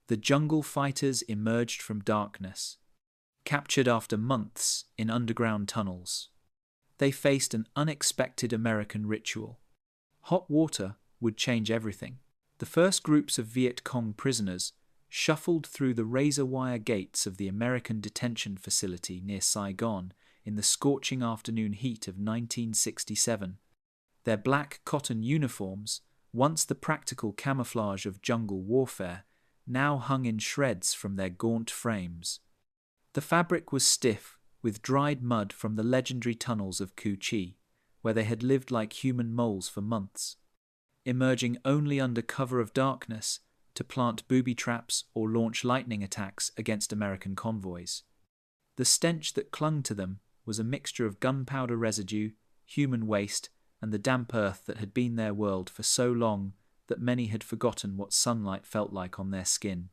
the jungle fighters emerged from darkness, captured after months in underground tunnels. They faced an unexpected American ritual. Hot water would change everything. The first groups of Viet Cong prisoners shuffled through the razor-wire gates of the American detention facility near Saigon in the scorching afternoon heat of 1967. Their black cotton uniforms, once the practical camouflage of jungle warfare, now hung in shreds from their gaunt frames. The fabric was stiff, with dried mud from the legendary tunnels of Cu Chi, where they had lived like human moles for months, emerging only under cover of darkness to plant booby traps or launch lightning attacks against American convoys. The stench that clung to them was a mixture of gunpowder residue, human waste, and the damp earth that had been their world for so long that many had forgotten what sunlight felt like on their skin.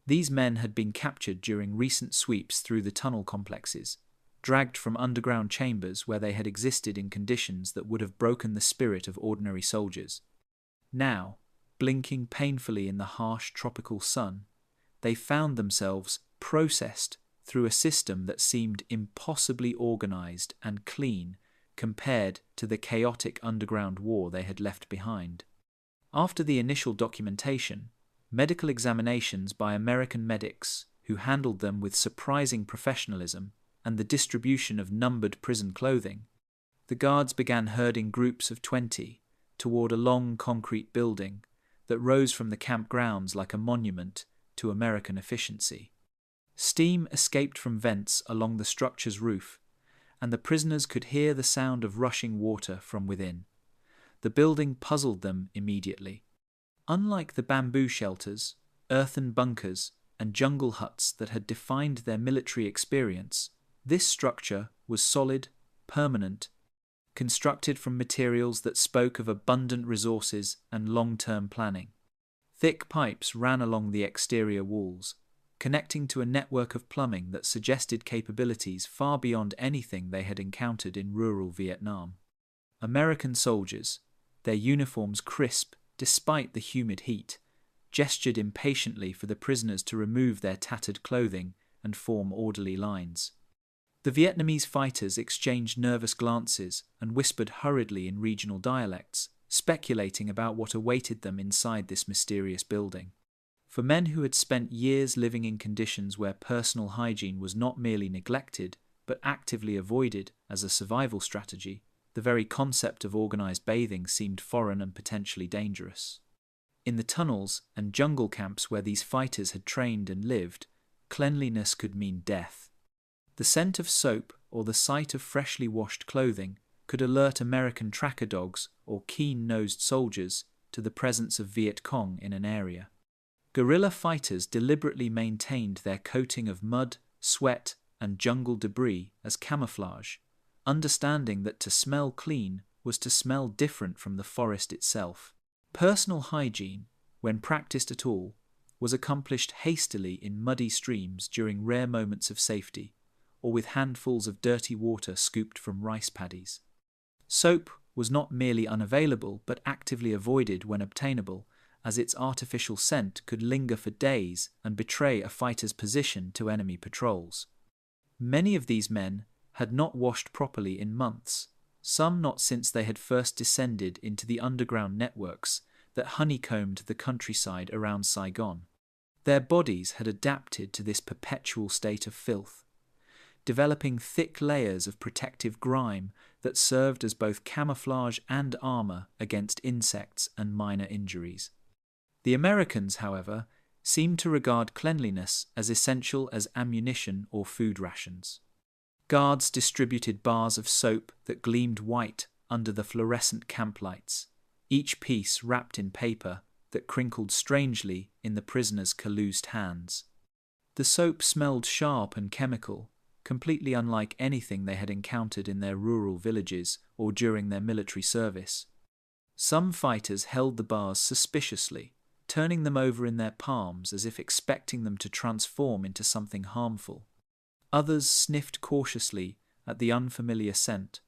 These men had been captured during recent sweeps through the tunnel complexes, dragged from underground chambers where they had existed in conditions that would have broken the spirit of ordinary soldiers. Now, blinking painfully in the harsh tropical sun, they found themselves processed through a system that seemed impossibly organized and clean compared to the chaotic underground war they had left behind. After the initial documentation, medical examinations by American medics who handled them with surprising professionalism, and the distribution of numbered prison clothing, the guards began herding groups of 20 toward a long concrete building that rose from the camp grounds like a monument to American efficiency. Steam escaped from vents along the structure's roof, and the prisoners could hear the sound of rushing water from within. The building puzzled them immediately. Unlike the bamboo shelters, earthen bunkers, and jungle huts that had defined their military experience, this structure was solid, permanent, constructed from materials that spoke of abundant resources and long-term planning. Thick pipes ran along the exterior walls, connecting to a network of plumbing that suggested capabilities far beyond anything they had encountered in rural Vietnam. American soldiers, their uniforms crisp despite the humid heat, gestured impatiently for the prisoners to remove their tattered clothing and form orderly lines. The Vietnamese fighters exchanged nervous glances and whispered hurriedly in regional dialects, speculating about what awaited them inside this mysterious building. For men who had spent years living in conditions where personal hygiene was not merely neglected, but actively avoided as a survival strategy, the very concept of organized bathing seemed foreign and potentially dangerous. In the tunnels and jungle camps where these fighters had trained and lived, cleanliness could mean death. The scent of soap or the sight of freshly washed clothing could alert American tracker dogs or keen-nosed soldiers to the presence of Viet Cong in an area. Guerrilla fighters deliberately maintained their coating of mud, sweat, and jungle debris as camouflage, understanding that to smell clean was to smell different from the forest itself. Personal hygiene, when practiced at all, was accomplished hastily in muddy streams during rare moments of safety, or with handfuls of dirty water scooped from rice paddies. Soap was not merely unavailable but actively avoided when obtainable, as its artificial scent could linger for days and betray a fighter's position to enemy patrols. Many of these men had not washed properly in months, some not since they had first descended into the underground networks that honeycombed the countryside around Saigon. Their bodies had adapted to this perpetual state of filth, developing thick layers of protective grime that served as both camouflage and armor against insects and minor injuries. The Americans, however, seemed to regard cleanliness as essential as ammunition or food rations. Guards distributed bars of soap that gleamed white under the fluorescent camp lights, each piece wrapped in paper that crinkled strangely in the prisoners' calloused hands. The soap smelled sharp and chemical, completely unlike anything they had encountered in their rural villages or during their military service. Some fighters held the bars suspiciously, turning them over in their palms as if expecting them to transform into something harmful. Others sniffed cautiously at the unfamiliar scent,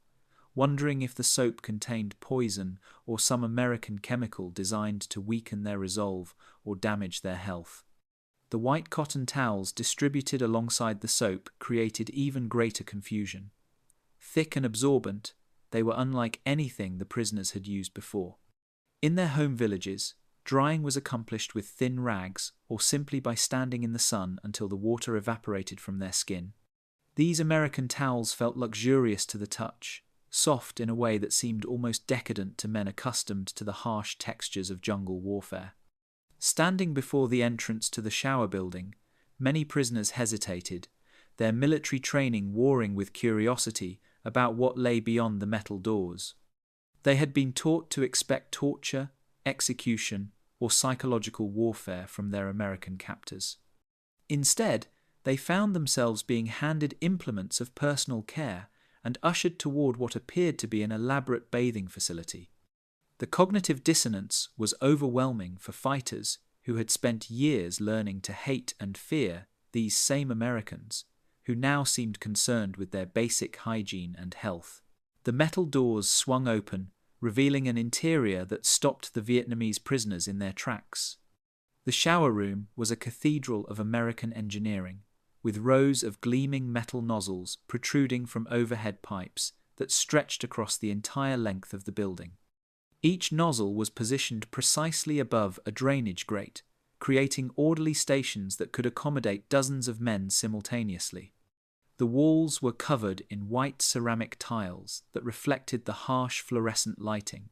wondering if the soap contained poison or some American chemical designed to weaken their resolve or damage their health. The white cotton towels distributed alongside the soap created even greater confusion. Thick and absorbent, they were unlike anything the prisoners had used before. In their home villages, drying was accomplished with thin rags or simply by standing in the sun until the water evaporated from their skin. These American towels felt luxurious to the touch, soft in a way that seemed almost decadent to men accustomed to the harsh textures of jungle warfare. Standing before the entrance to the shower building, many prisoners hesitated, their military training warring with curiosity about what lay beyond the metal doors. They had been taught to expect torture, execution, or psychological warfare from their American captors. Instead, they found themselves being handed implements of personal care and ushered toward what appeared to be an elaborate bathing facility. The cognitive dissonance was overwhelming for fighters who had spent years learning to hate and fear these same Americans, who now seemed concerned with their basic hygiene and health. The metal doors swung open, revealing an interior that stopped the Vietnamese prisoners in their tracks. The shower room was a cathedral of American engineering, with rows of gleaming metal nozzles protruding from overhead pipes that stretched across the entire length of the building. Each nozzle was positioned precisely above a drainage grate, creating orderly stations that could accommodate dozens of men simultaneously. The walls were covered in white ceramic tiles that reflected the harsh fluorescent lighting,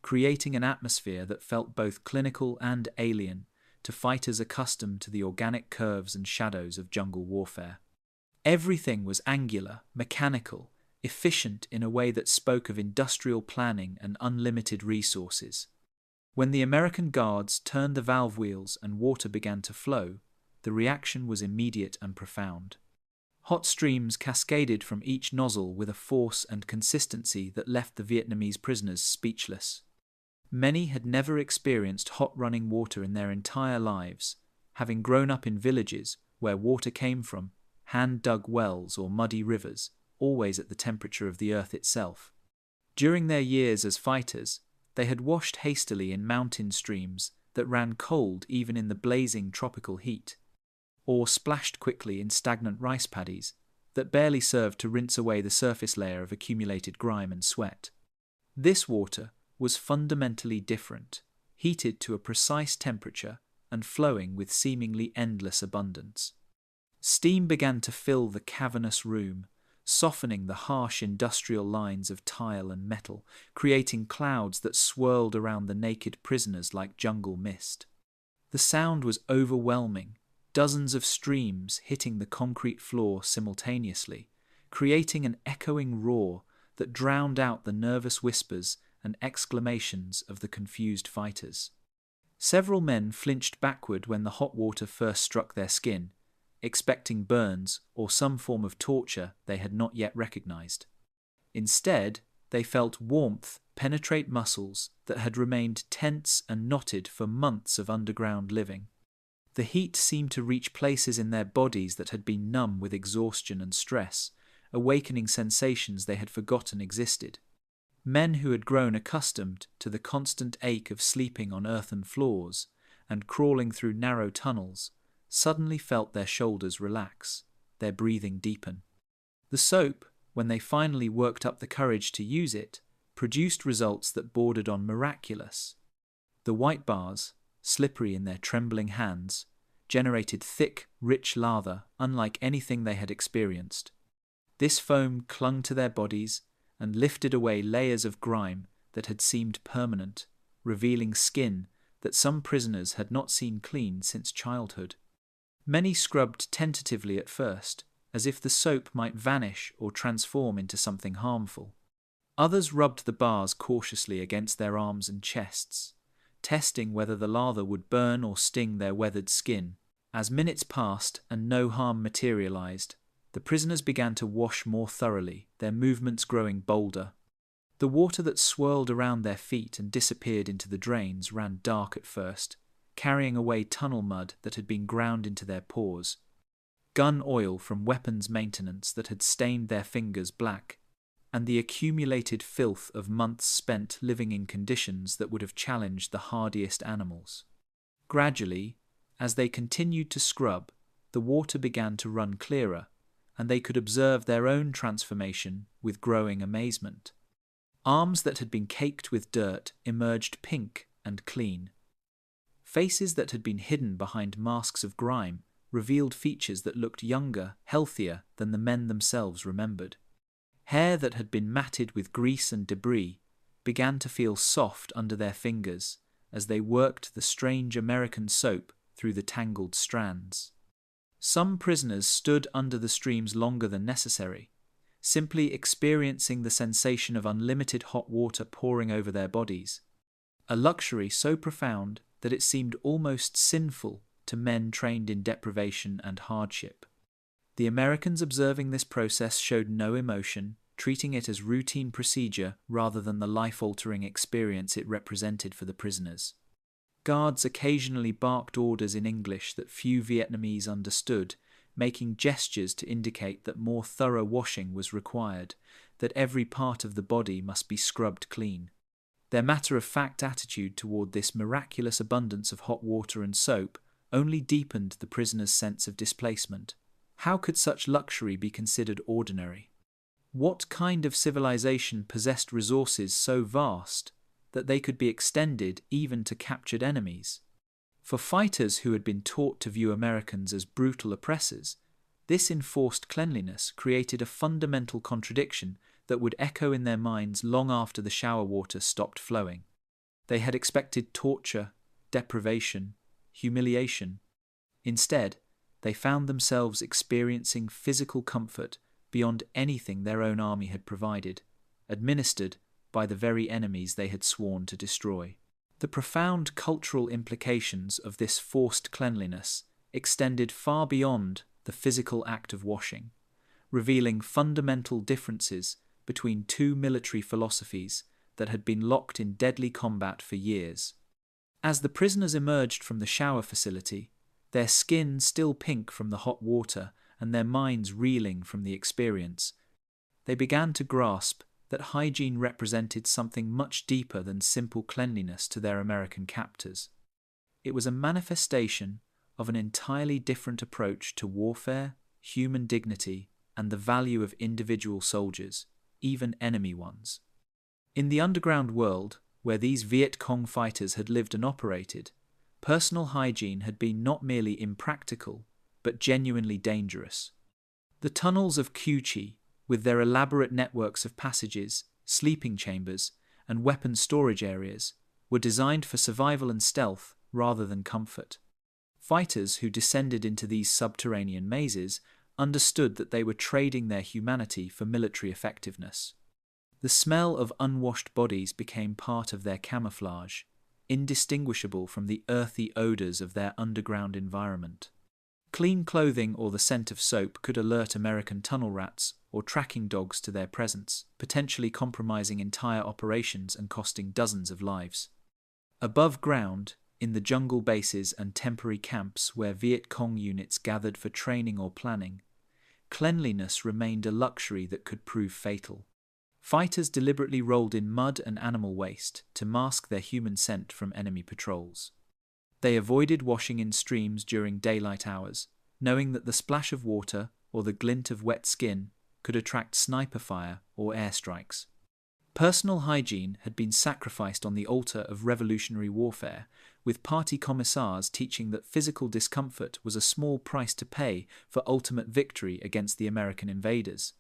creating an atmosphere that felt both clinical and alien to fighters accustomed to the organic curves and shadows of jungle warfare. Everything was angular, mechanical, efficient in a way that spoke of industrial planning and unlimited resources. When the American guards turned the valve wheels and water began to flow, the reaction was immediate and profound. Hot streams cascaded from each nozzle with a force and consistency that left the Vietnamese prisoners speechless. Many had never experienced hot running water in their entire lives, having grown up in villages where water came from hand-dug wells or muddy rivers, always at the temperature of the earth itself. During their years as fighters, they had washed hastily in mountain streams that ran cold even in the blazing tropical heat, or splashed quickly in stagnant rice paddies that barely served to rinse away the surface layer of accumulated grime and sweat. This water was fundamentally different, heated to a precise temperature and flowing with seemingly endless abundance. Steam began to fill the cavernous room, softening the harsh industrial lines of tile and metal, creating clouds that swirled around the naked prisoners like jungle mist. The sound was overwhelming, dozens of streams hitting the concrete floor simultaneously, creating an echoing roar that drowned out the nervous whispers and exclamations of the confused fighters. Several men flinched backward when the hot water first struck their skin, expecting burns or some form of torture they had not yet recognized. Instead, they felt warmth penetrate muscles that had remained tense and knotted for months of underground living. The heat seemed to reach places in their bodies that had been numb with exhaustion and stress, awakening sensations they had forgotten existed. Men who had grown accustomed to the constant ache of sleeping on earthen floors and crawling through narrow tunnels suddenly felt their shoulders relax, their breathing deepen. The soap, when they finally worked up the courage to use it, produced results that bordered on miraculous. The white bars, slippery in their trembling hands, generated thick, rich lather unlike anything they had experienced. This foam clung to their bodies and lifted away layers of grime that had seemed permanent, revealing skin that some prisoners had not seen clean since childhood. Many scrubbed tentatively at first, as if the soap might vanish or transform into something harmful. Others rubbed the bars cautiously against their arms and chests, testing whether the lather would burn or sting their weathered skin. As minutes passed and no harm materialized, the prisoners began to wash more thoroughly, their movements growing bolder. The water that swirled around their feet and disappeared into the drains ran dark at first, carrying away tunnel mud that had been ground into their pores, gun oil from weapons maintenance that had stained their fingers black, and the accumulated filth of months spent living in conditions that would have challenged the hardiest animals. Gradually, As they continued to scrub, the water began to run clearer, and they could observe their own transformation with growing amazement. Arms that had been caked with dirt emerged pink and clean. Faces that had been hidden behind masks of grime revealed features that looked younger, healthier than the men themselves remembered. Hair that had been matted with grease and debris began to feel soft under their fingers as they worked the strange American soap through the tangled strands. Some prisoners stood under the streams longer than necessary, simply experiencing the sensation of unlimited hot water pouring over their bodies, a luxury so profound that it seemed almost sinful to men trained in deprivation and hardship. The Americans observing this process showed no emotion, treating it as routine procedure rather than the life-altering experience it represented for the prisoners. Guards occasionally barked orders in English that few Vietnamese understood, making gestures to indicate that more thorough washing was required, that every part of the body must be scrubbed clean. Their matter-of-fact attitude toward this miraculous abundance of hot water and soap only deepened the prisoners' sense of displacement. How could such luxury be considered ordinary? What kind of civilization possessed resources so vast that they could be extended even to captured enemies? For fighters who had been taught to view Americans as brutal oppressors, this enforced cleanliness created a fundamental contradiction that would echo in their minds long after the shower water stopped flowing. They had expected torture, deprivation, humiliation. Instead, they found themselves experiencing physical comfort beyond anything their own army had provided, administered by the very enemies they had sworn to destroy. The profound cultural implications of this forced cleanliness extended far beyond the physical act of washing, revealing fundamental differences between two military philosophies that had been locked in deadly combat for years. As the prisoners emerged from the shower facility, their skin still pink from the hot water and their minds reeling from the experience, they began to grasp that hygiene represented something much deeper than simple cleanliness to their American captors. It was a manifestation of an entirely different approach to warfare, human dignity, and the value of individual soldiers, even enemy ones. In the underground world, where these Viet Cong fighters had lived and operated, personal hygiene had been not merely impractical, but genuinely dangerous. The tunnels of Cu Chi, with their elaborate networks of passages, sleeping chambers, and weapon storage areas, were designed for survival and stealth rather than comfort. Fighters who descended into these subterranean mazes understood that they were trading their humanity for military effectiveness. The smell of unwashed bodies became part of their camouflage, indistinguishable from the earthy odors of their underground environment. Clean clothing or the scent of soap could alert American tunnel rats or tracking dogs to their presence, potentially compromising entire operations and costing dozens of lives. Above ground, in the jungle bases and temporary camps where Viet Cong units gathered for training or planning, cleanliness remained a luxury that could prove fatal. Fighters deliberately rolled in mud and animal waste to mask their human scent from enemy patrols. They avoided washing in streams during daylight hours, knowing that the splash of water or the glint of wet skin could attract sniper fire or airstrikes. Personal hygiene had been sacrificed on the altar of revolutionary warfare, with party commissars teaching that physical discomfort was a small price to pay for ultimate victory against the American invaders.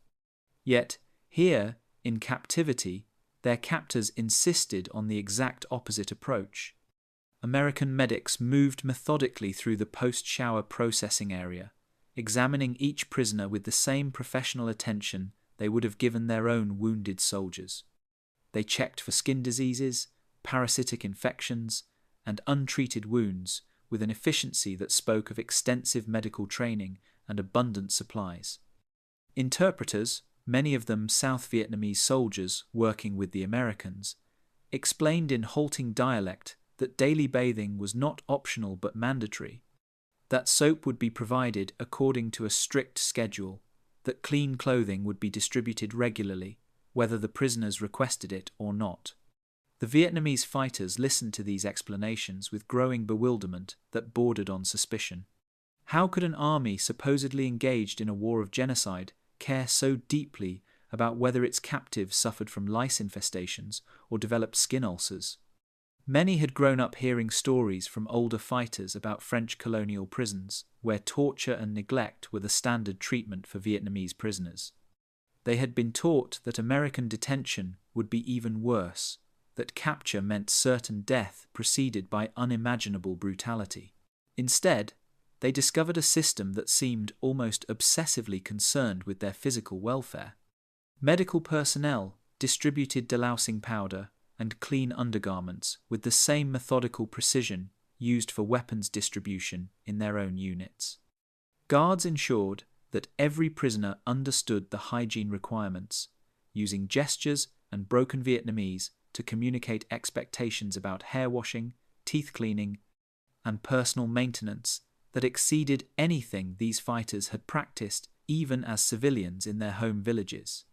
Yet, here, in captivity, their captors insisted on the exact opposite approach. American medics moved methodically through the post-shower processing area, examining each prisoner with the same professional attention they would have given their own wounded soldiers. They checked for skin diseases, parasitic infections, and untreated wounds with an efficiency that spoke of extensive medical training and abundant supplies. Interpreters, many of them South Vietnamese soldiers working with the Americans, explained in halting dialect that daily bathing was not optional but mandatory, that soap would be provided according to a strict schedule, that clean clothing would be distributed regularly, whether the prisoners requested it or not. The Vietnamese fighters listened to these explanations with growing bewilderment that bordered on suspicion. How could an army supposedly engaged in a war of genocide care so deeply about whether its captives suffered from lice infestations or developed skin ulcers? Many had grown up hearing stories from older fighters about French colonial prisons, where torture and neglect were the standard treatment for Vietnamese prisoners. They had been taught that American detention would be even worse, that capture meant certain death preceded by unimaginable brutality. Instead, they discovered a system that seemed almost obsessively concerned with their physical welfare. Medical personnel distributed delousing powder and clean undergarments with the same methodical precision used for weapons distribution in their own units. Guards ensured that every prisoner understood the hygiene requirements, using gestures and broken Vietnamese to communicate expectations about hair washing, teeth cleaning, and personal maintenance that exceeded anything these fighters had practiced even as civilians in their home villages.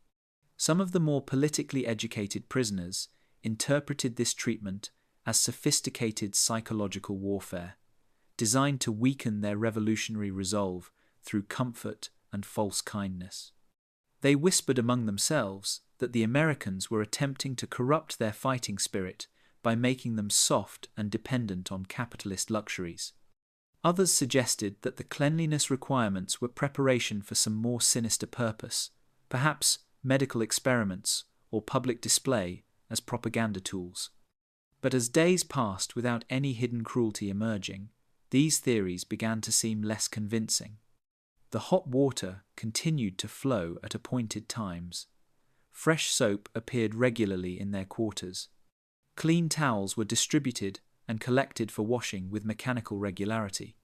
Some of the more politically educated prisoners interpreted this treatment as sophisticated psychological warfare, designed to weaken their revolutionary resolve through comfort and false kindness. They whispered among themselves that the Americans were attempting to corrupt their fighting spirit by making them soft and dependent on capitalist luxuries. Others suggested that the cleanliness requirements were preparation for some more sinister purpose, perhaps medical experiments or public display as propaganda tools. But as days passed without any hidden cruelty emerging, these theories began to seem less convincing. The hot water continued to flow at appointed times. Fresh soap appeared regularly in their quarters. Clean towels were distributed and collected for washing with mechanical regularity.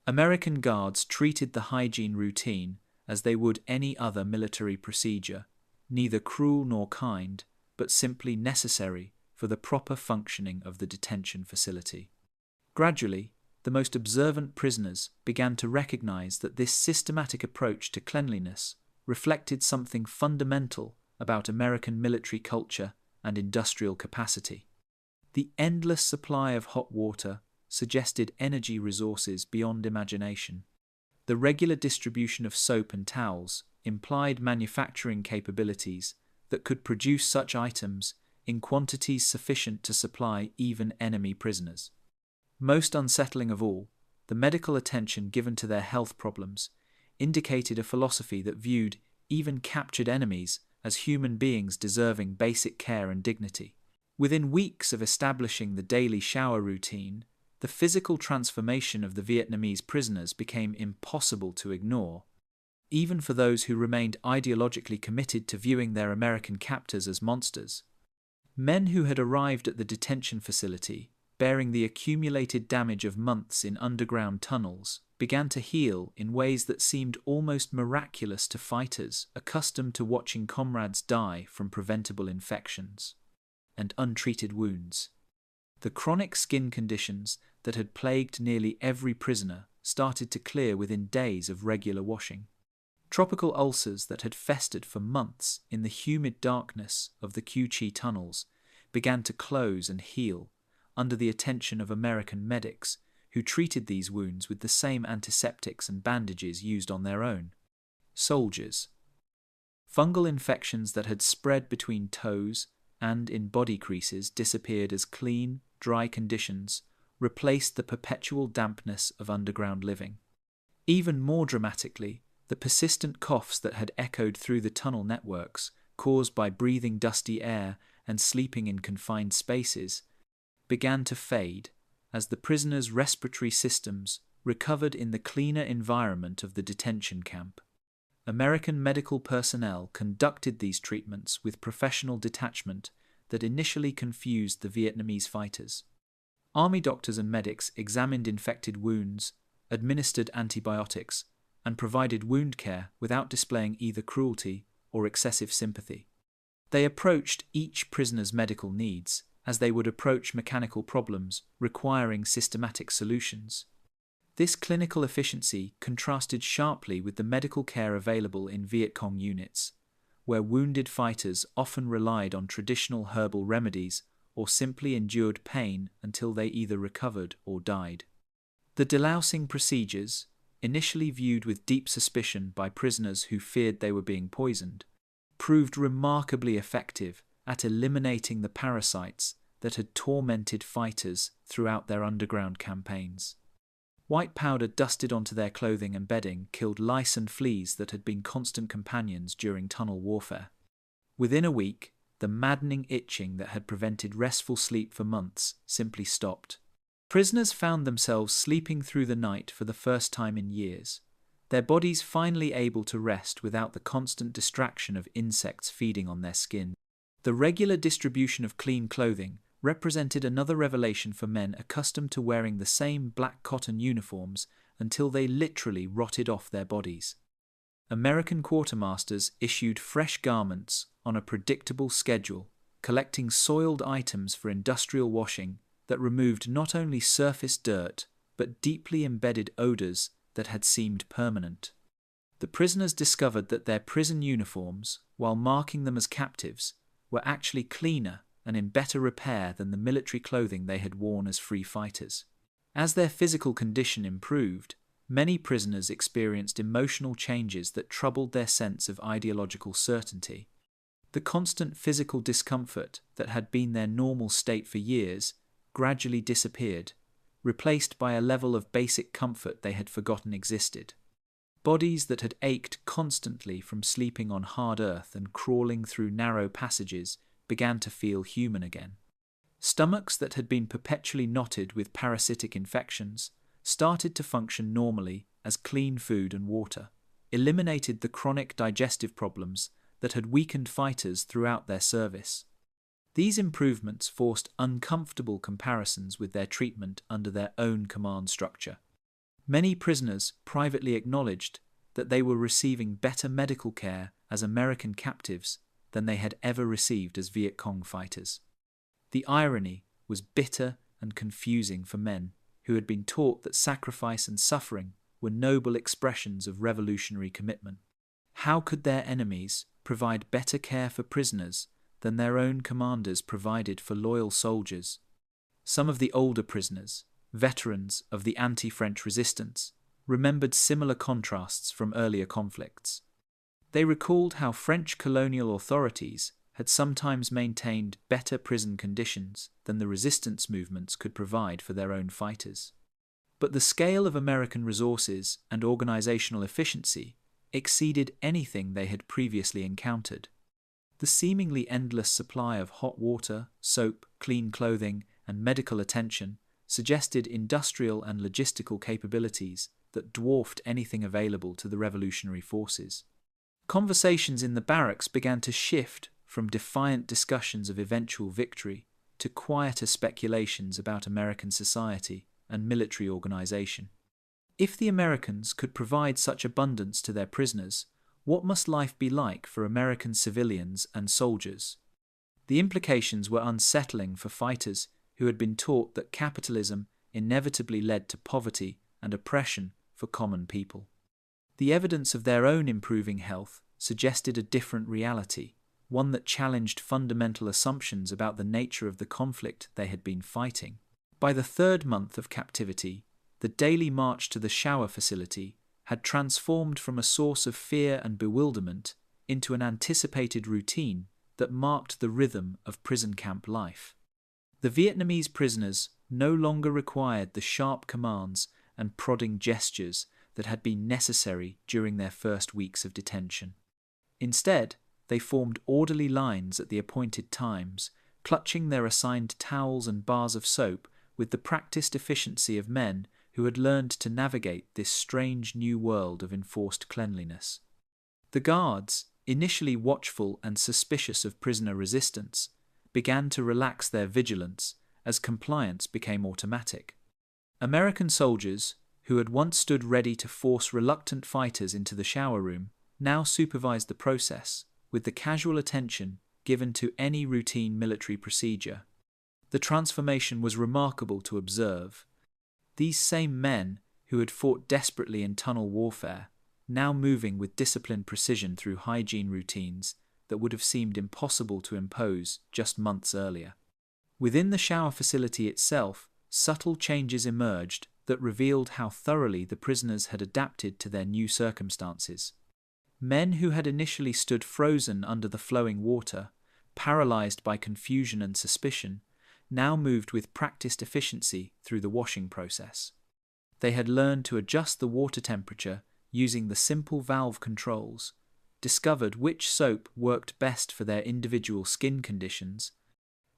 American guards treated the hygiene routine as they would any other military procedure, neither cruel nor kind, but simply necessary for the proper functioning of the detention facility. Gradually, the most observant prisoners began to recognize that this systematic approach to cleanliness reflected something fundamental about American military culture and industrial capacity. The endless supply of hot water suggested energy resources beyond imagination. The regular distribution of soap and towels implied manufacturing capabilities that could produce such items in quantities sufficient to supply even enemy prisoners. Most unsettling of all, the medical attention given to their health problems indicated a philosophy that viewed even captured enemies as human beings deserving basic care and dignity. Within weeks of establishing the daily shower routine, the physical transformation of the Vietnamese prisoners became impossible to ignore, even for those who remained ideologically committed to viewing their American captors as monsters. Men who had arrived at the detention facility, bearing the accumulated damage of months in underground tunnels, began to heal in ways that seemed almost miraculous to fighters accustomed to watching comrades die from preventable infections and untreated wounds. The chronic skin conditions that had plagued nearly every prisoner started to clear within days of regular washing. Tropical ulcers that had festered for months in the humid darkness of the Cu Chi tunnels began to close and heal under the attention of American medics who treated these wounds with the same antiseptics and bandages used on their own soldiers. Fungal infections that had spread between toes and in body creases disappeared as clean, dry conditions replaced the perpetual dampness of underground living. Even more dramatically, the persistent coughs that had echoed through the tunnel networks, caused by breathing dusty air and sleeping in confined spaces, began to fade as the prisoners' respiratory systems recovered in the cleaner environment of the detention camp. American medical personnel conducted these treatments with professional detachment that initially confused the Vietnamese fighters. Army doctors and medics examined infected wounds, administered antibiotics, and provided wound care without displaying either cruelty or excessive sympathy. They approached each prisoner's medical needs as they would approach mechanical problems requiring systematic solutions. This clinical efficiency contrasted sharply with the medical care available in Viet Cong units, where wounded fighters often relied on traditional herbal remedies or simply endured pain until they either recovered or died. The delousing procedures, initially viewed with deep suspicion by prisoners who feared they were being poisoned, proved remarkably effective at eliminating the parasites that had tormented fighters throughout their underground campaigns. White powder dusted onto their clothing and bedding killed lice and fleas that had been constant companions during tunnel warfare. Within a week, the maddening itching that had prevented restful sleep for months simply stopped. Prisoners found themselves sleeping through the night for the first time in years, their bodies finally able to rest without the constant distraction of insects feeding on their skin. The regular distribution of clean clothing represented another revelation for men accustomed to wearing the same black cotton uniforms until they literally rotted off their bodies. American quartermasters issued fresh garments on a predictable schedule, collecting soiled items for industrial washing that removed not only surface dirt but deeply embedded odors that had seemed permanent. The prisoners discovered that their prison uniforms, while marking them as captives, were actually cleaner and in better repair than the military clothing they had worn as free fighters. As their physical condition improved, many prisoners experienced emotional changes that troubled their sense of ideological certainty. The constant physical discomfort that had been their normal state for years gradually disappeared, replaced by a level of basic comfort they had forgotten existed. Bodies that had ached constantly from sleeping on hard earth and crawling through narrow passages began to feel human again. Stomachs that had been perpetually knotted with parasitic infections started to function normally as clean food and water, eliminated the chronic digestive problems that had weakened fighters throughout their service. These improvements forced uncomfortable comparisons with their treatment under their own command structure. Many prisoners privately acknowledged that they were receiving better medical care as American captives than they had ever received as Viet Cong fighters. The irony was bitter and confusing for men who had been taught that sacrifice and suffering were noble expressions of revolutionary commitment. How could their enemies provide better care for prisoners than their own commanders provided for loyal soldiers? Some of the older prisoners, veterans of the anti-French resistance, remembered similar contrasts from earlier conflicts. They recalled how French colonial authorities had sometimes maintained better prison conditions than the resistance movements could provide for their own fighters. But the scale of American resources and organizational efficiency exceeded anything they had previously encountered. The seemingly endless supply of hot water, soap, clean clothing, and medical attention suggested industrial and logistical capabilities that dwarfed anything available to the revolutionary forces. Conversations in the barracks began to shift from defiant discussions of eventual victory to quieter speculations about American society and military organization. If the Americans could provide such abundance to their prisoners, what must life be like for American civilians and soldiers? The implications were unsettling for fighters who had been taught that capitalism inevitably led to poverty and oppression for common people. The evidence of their own improving health suggested a different reality, one that challenged fundamental assumptions about the nature of the conflict they had been fighting. By the third month of captivity, the daily march to the shower facility had transformed from a source of fear and bewilderment into an anticipated routine that marked the rhythm of prison camp life. The Vietnamese prisoners no longer required the sharp commands and prodding gestures that had been necessary during their first weeks of detention. Instead, they formed orderly lines at the appointed times, clutching their assigned towels and bars of soap with the practiced efficiency of men who had learned to navigate this strange new world of enforced cleanliness. The guards, initially watchful and suspicious of prisoner resistance, began to relax their vigilance as compliance became automatic. American soldiers, who had once stood ready to force reluctant fighters into the shower room, now supervised the process, with the casual attention given to any routine military procedure. The transformation was remarkable to observe. These same men, who had fought desperately in tunnel warfare, now moving with disciplined precision through hygiene routines that would have seemed impossible to impose just months earlier. Within the shower facility itself, subtle changes emerged that revealed how thoroughly the prisoners had adapted to their new circumstances. Men who had initially stood frozen under the flowing water, paralyzed by confusion and suspicion, now moved with practiced efficiency through the washing process. They had learned to adjust the water temperature using the simple valve controls, discovered which soap worked best for their individual skin conditions,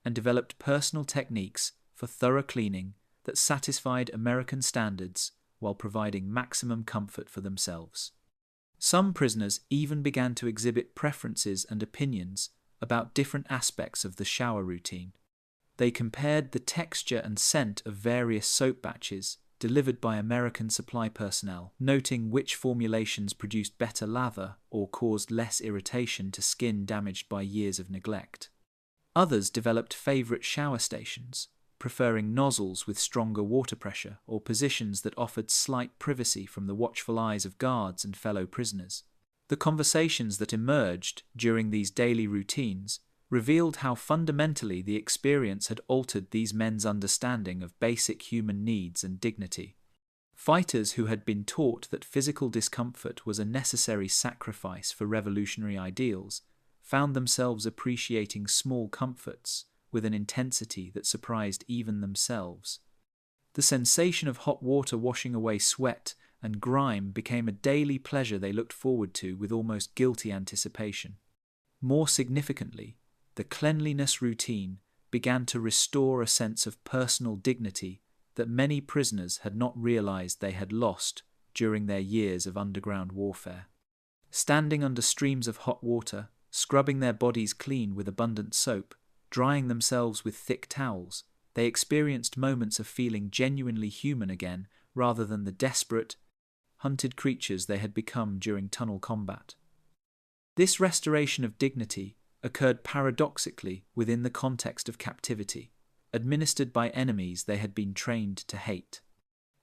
and developed personal techniques for thorough cleaning that satisfied American standards while providing maximum comfort for themselves. Some prisoners even began to exhibit preferences and opinions about different aspects of the shower routine. They compared the texture and scent of various soap batches delivered by American supply personnel, noting which formulations produced better lather or caused less irritation to skin damaged by years of neglect. Others developed favorite shower stations, preferring nozzles with stronger water pressure or positions that offered slight privacy from the watchful eyes of guards and fellow prisoners. The conversations that emerged during these daily routines revealed how fundamentally the experience had altered these men's understanding of basic human needs and dignity. Fighters who had been taught that physical discomfort was a necessary sacrifice for revolutionary ideals found themselves appreciating small comforts with an intensity that surprised even themselves. The sensation of hot water washing away sweat and grime became a daily pleasure they looked forward to with almost guilty anticipation. More significantly, the cleanliness routine began to restore a sense of personal dignity that many prisoners had not realized they had lost during their years of underground warfare. Standing under streams of hot water, scrubbing their bodies clean with abundant soap, drying themselves with thick towels, they experienced moments of feeling genuinely human again rather than the desperate, hunted creatures they had become during tunnel combat. This restoration of dignity occurred paradoxically within the context of captivity, administered by enemies they had been trained to hate.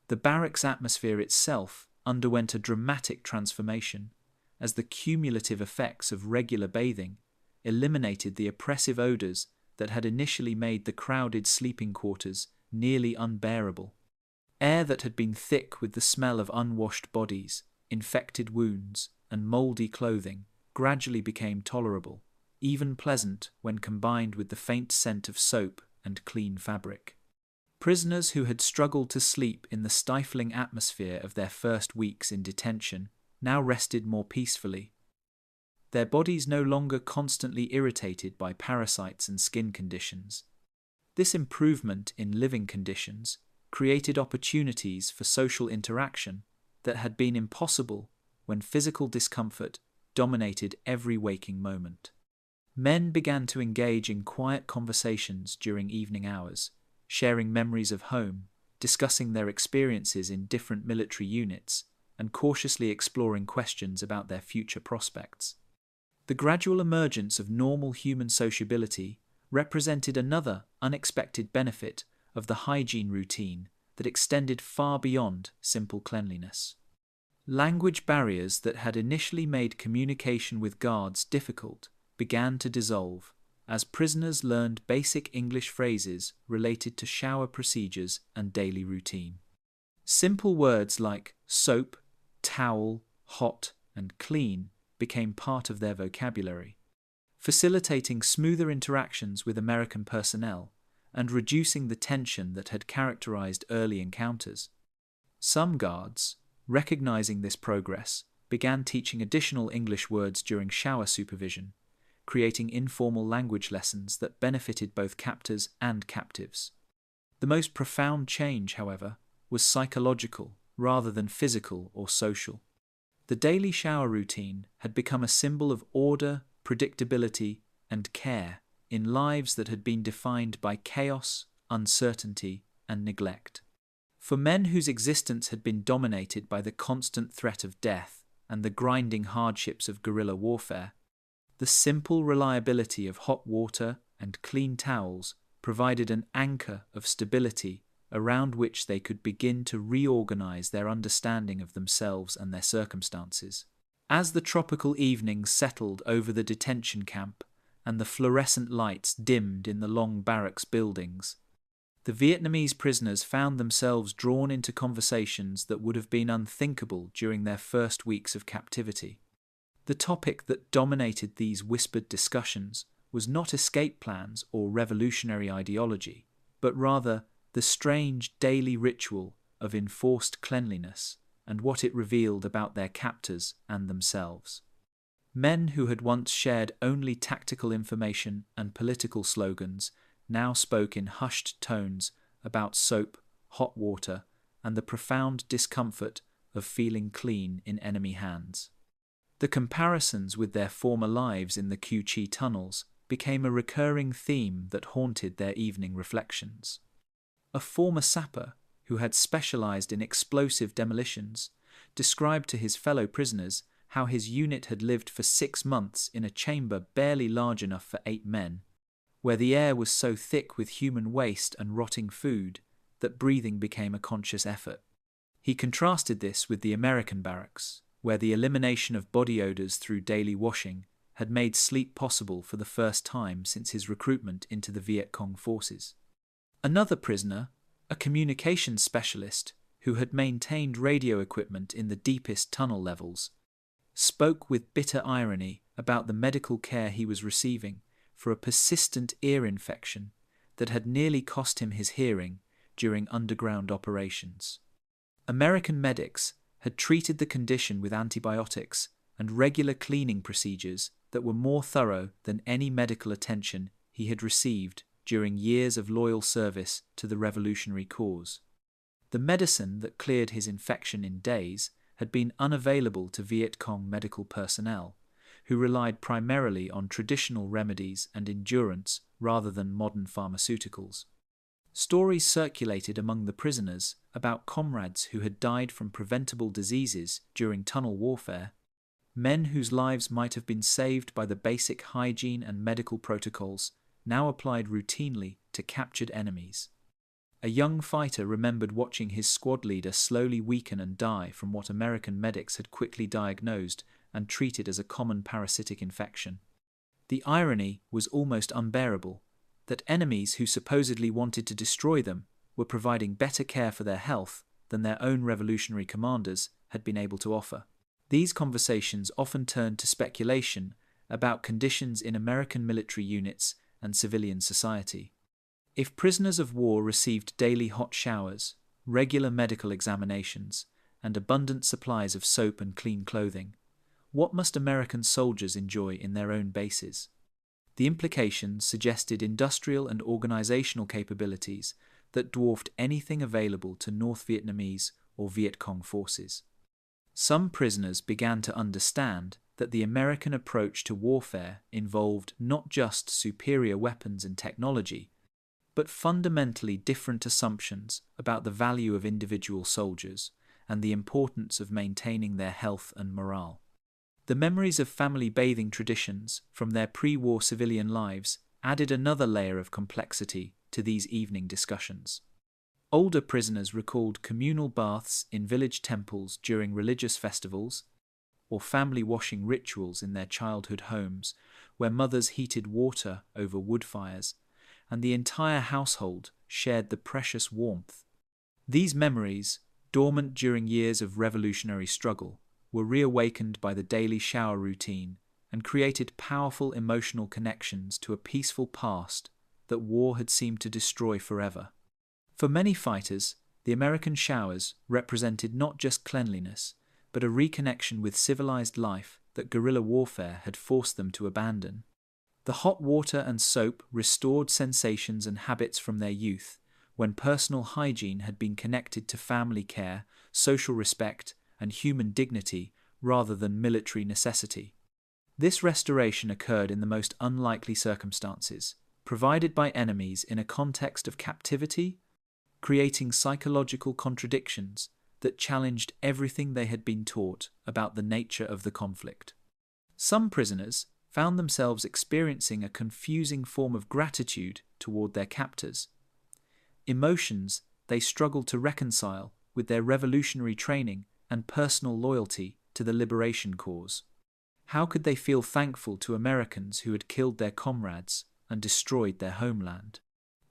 The barracks atmosphere itself underwent a dramatic transformation as the cumulative effects of regular bathing eliminated the oppressive odors that had initially made the crowded sleeping quarters nearly unbearable. Air that had been thick with the smell of unwashed bodies, infected wounds, and moldy clothing gradually became tolerable, even pleasant when combined with the faint scent of soap and clean fabric. Prisoners who had struggled to sleep in the stifling atmosphere of their first weeks in detention now rested more peacefully, their bodies no longer constantly irritated by parasites and skin conditions. This improvement in living conditions created opportunities for social interaction that had been impossible when physical discomfort dominated every waking moment. Men began to engage in quiet conversations during evening hours, sharing memories of home, discussing their experiences in different military units, and cautiously exploring questions about their future prospects. The gradual emergence of normal human sociability represented another unexpected benefit of the hygiene routine that extended far beyond simple cleanliness. Language barriers that had initially made communication with guards difficult began to dissolve as prisoners learned basic English phrases related to shower procedures and daily routine. Simple words like soap, towel, hot, and clean became part of their vocabulary, facilitating smoother interactions with American personnel and reducing the tension that had characterized early encounters. Some guards, recognizing this progress, began teaching additional English words during shower supervision, creating informal language lessons that benefited both captors and captives. The most profound change, however, was psychological rather than physical or social. The daily shower routine had become a symbol of order, predictability, and care in lives that had been defined by chaos, uncertainty, and neglect. For men whose existence had been dominated by the constant threat of death and the grinding hardships of guerrilla warfare, the simple reliability of hot water and clean towels provided an anchor of stability around which they could begin to reorganize their understanding of themselves and their circumstances. As the tropical evenings settled over the detention camp and the fluorescent lights dimmed in the long barracks buildings. The Vietnamese prisoners found themselves drawn into conversations that would have been unthinkable during their first weeks of captivity. The topic that dominated these whispered discussions was not escape plans or revolutionary ideology, but rather the strange daily ritual of enforced cleanliness and what it revealed about their captors and themselves. Men who had once shared only tactical information and political slogans now spoke in hushed tones about soap, hot water, and the profound discomfort of feeling clean in enemy hands. The comparisons with their former lives in the Cu Chi tunnels became a recurring theme that haunted their evening reflections. A former sapper, who had specialized in explosive demolitions, described to his fellow prisoners how his unit had lived for 6 months in a chamber barely large enough for 8 men, where the air was so thick with human waste and rotting food that breathing became a conscious effort. He contrasted this with the American barracks, where the elimination of body odors through daily washing had made sleep possible for the first time since his recruitment into the Viet Cong forces. Another prisoner, a communications specialist who had maintained radio equipment in the deepest tunnel levels, spoke with bitter irony about the medical care he was receiving for a persistent ear infection that had nearly cost him his hearing during underground operations. American medics had treated the condition with antibiotics and regular cleaning procedures that were more thorough than any medical attention he had received during years of loyal service to the revolutionary cause. The medicine that cleared his infection in days had been unavailable to Viet Cong medical personnel, who relied primarily on traditional remedies and endurance rather than modern pharmaceuticals. Stories circulated among the prisoners about comrades who had died from preventable diseases during tunnel warfare, men whose lives might have been saved by the basic hygiene and medical protocols now applied routinely to captured enemies. A young fighter remembered watching his squad leader slowly weaken and die from what American medics had quickly diagnosed and treated as a common parasitic infection. The irony was almost unbearable, that enemies who supposedly wanted to destroy them were providing better care for their health than their own revolutionary commanders had been able to offer. These conversations often turned to speculation about conditions in American military units and civilian society. If prisoners of war received daily hot showers, regular medical examinations, and abundant supplies of soap and clean clothing, what must American soldiers enjoy in their own bases? The implications suggested industrial and organizational capabilities that dwarfed anything available to North Vietnamese or Viet Cong forces. Some prisoners began to understand that the American approach to warfare involved not just superior weapons and technology, but fundamentally different assumptions about the value of individual soldiers and the importance of maintaining their health and morale. The memories of family bathing traditions from their pre-war civilian lives added another layer of complexity to these evening discussions. Older prisoners recalled communal baths in village temples during religious festivals, or family washing rituals in their childhood homes, where mothers heated water over wood fires, and the entire household shared the precious warmth. These memories, dormant during years of revolutionary struggle, were reawakened by the daily shower routine and created powerful emotional connections to a peaceful past that war had seemed to destroy forever. For many fighters, the American showers represented not just cleanliness, but a reconnection with civilized life that guerrilla warfare had forced them to abandon. The hot water and soap restored sensations and habits from their youth, when personal hygiene had been connected to family care, social respect, and human dignity rather than military necessity. This restoration occurred in the most unlikely circumstances, provided by enemies in a context of captivity, creating psychological contradictions that challenged everything they had been taught about the nature of the conflict. Some prisoners found themselves experiencing a confusing form of gratitude toward their captors, emotions they struggled to reconcile with their revolutionary training and personal loyalty to the liberation cause. How could they feel thankful to Americans who had killed their comrades and destroyed their homeland?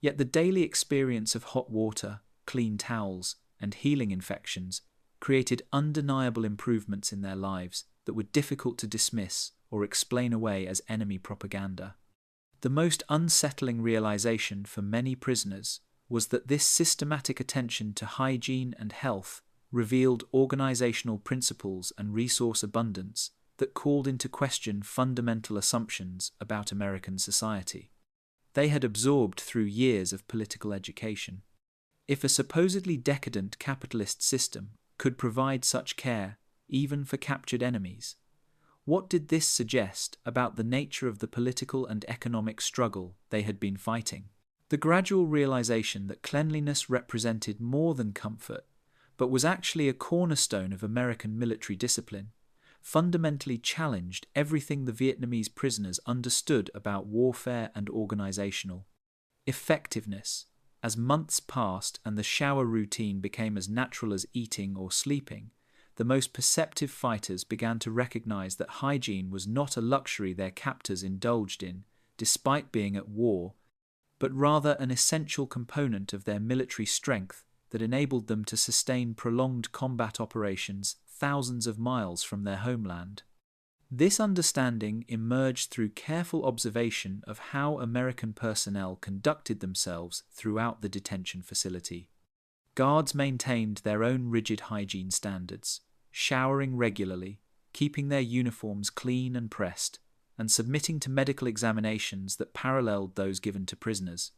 Yet the daily experience of hot water, clean towels, and healing infections created undeniable improvements in their lives that were difficult to dismiss or explain away as enemy propaganda. The most unsettling realization for many prisoners was that this systematic attention to hygiene and health revealed organizational principles and resource abundance that called into question fundamental assumptions about American society. They had absorbed through years of political education. If a supposedly decadent capitalist system could provide such care even for captured enemies, what did this suggest about the nature of the political and economic struggle they had been fighting? The gradual realization that cleanliness represented more than comfort, but was actually a cornerstone of American military discipline, fundamentally challenged everything the Vietnamese prisoners understood about warfare and organizational effectiveness. As months passed and the shower routine became as natural as eating or sleeping, the most perceptive fighters began to recognize that hygiene was not a luxury their captors indulged in, despite being at war, but rather an essential component of their military strength that enabled them to sustain prolonged combat operations thousands of miles from their homeland. This understanding emerged through careful observation of how American personnel conducted themselves throughout the detention facility. Guards maintained their own rigid hygiene standards, showering regularly, keeping their uniforms clean and pressed, and submitting to medical examinations that paralleled those given to prisoners.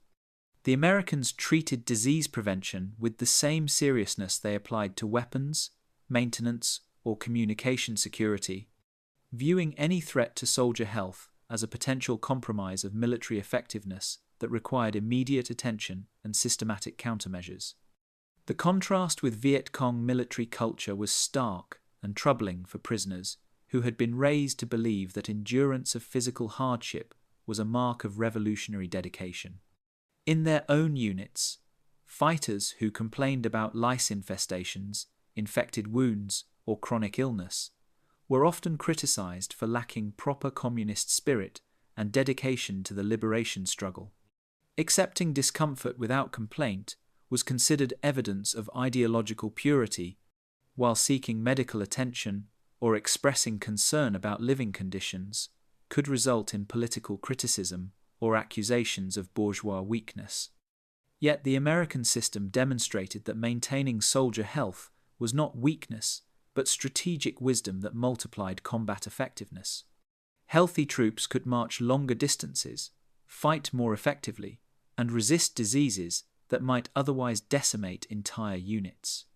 The Americans treated disease prevention with the same seriousness they applied to weapons, maintenance, or communication security, viewing any threat to soldier health as a potential compromise of military effectiveness that required immediate attention and systematic countermeasures. The contrast with Viet Cong military culture was stark and troubling for prisoners who had been raised to believe that endurance of physical hardship was a mark of revolutionary dedication. In their own units, fighters who complained about lice infestations, infected wounds, or chronic illness were often criticized for lacking proper communist spirit and dedication to the liberation struggle. Accepting discomfort without complaint was considered evidence of ideological purity, while seeking medical attention or expressing concern about living conditions could result in political criticism or accusations of bourgeois weakness. Yet the American system demonstrated that maintaining soldier health was not weakness, but strategic wisdom that multiplied combat effectiveness. Healthy troops could march longer distances, fight more effectively, and resist diseases that might otherwise decimate entire units.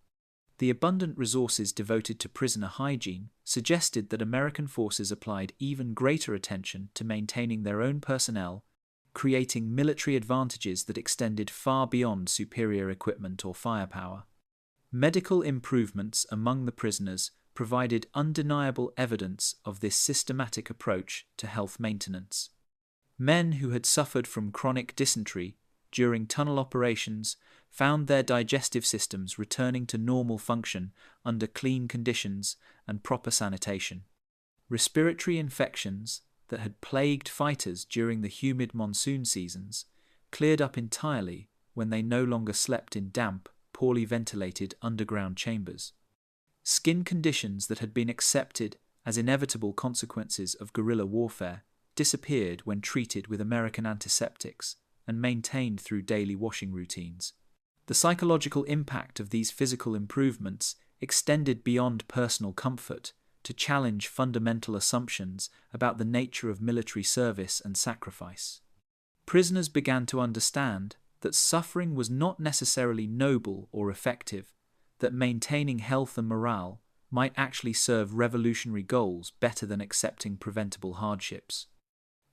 The abundant resources devoted to prisoner hygiene suggested that American forces applied even greater attention to maintaining their own personnel, creating military advantages that extended far beyond superior equipment or firepower. Medical improvements among the prisoners provided undeniable evidence of this systematic approach to health maintenance. Men who had suffered from chronic dysentery during tunnel operations found their digestive systems returning to normal function under clean conditions and proper sanitation. Respiratory infections that had plagued fighters during the humid monsoon seasons cleared up entirely when they no longer slept in damp, poorly ventilated underground chambers. Skin conditions that had been accepted as inevitable consequences of guerrilla warfare disappeared when treated with American antiseptics and maintained through daily washing routines. The psychological impact of these physical improvements extended beyond personal comfort to challenge fundamental assumptions about the nature of military service and sacrifice. Prisoners began to understand that suffering was not necessarily noble or effective, that maintaining health and morale might actually serve revolutionary goals better than accepting preventable hardships.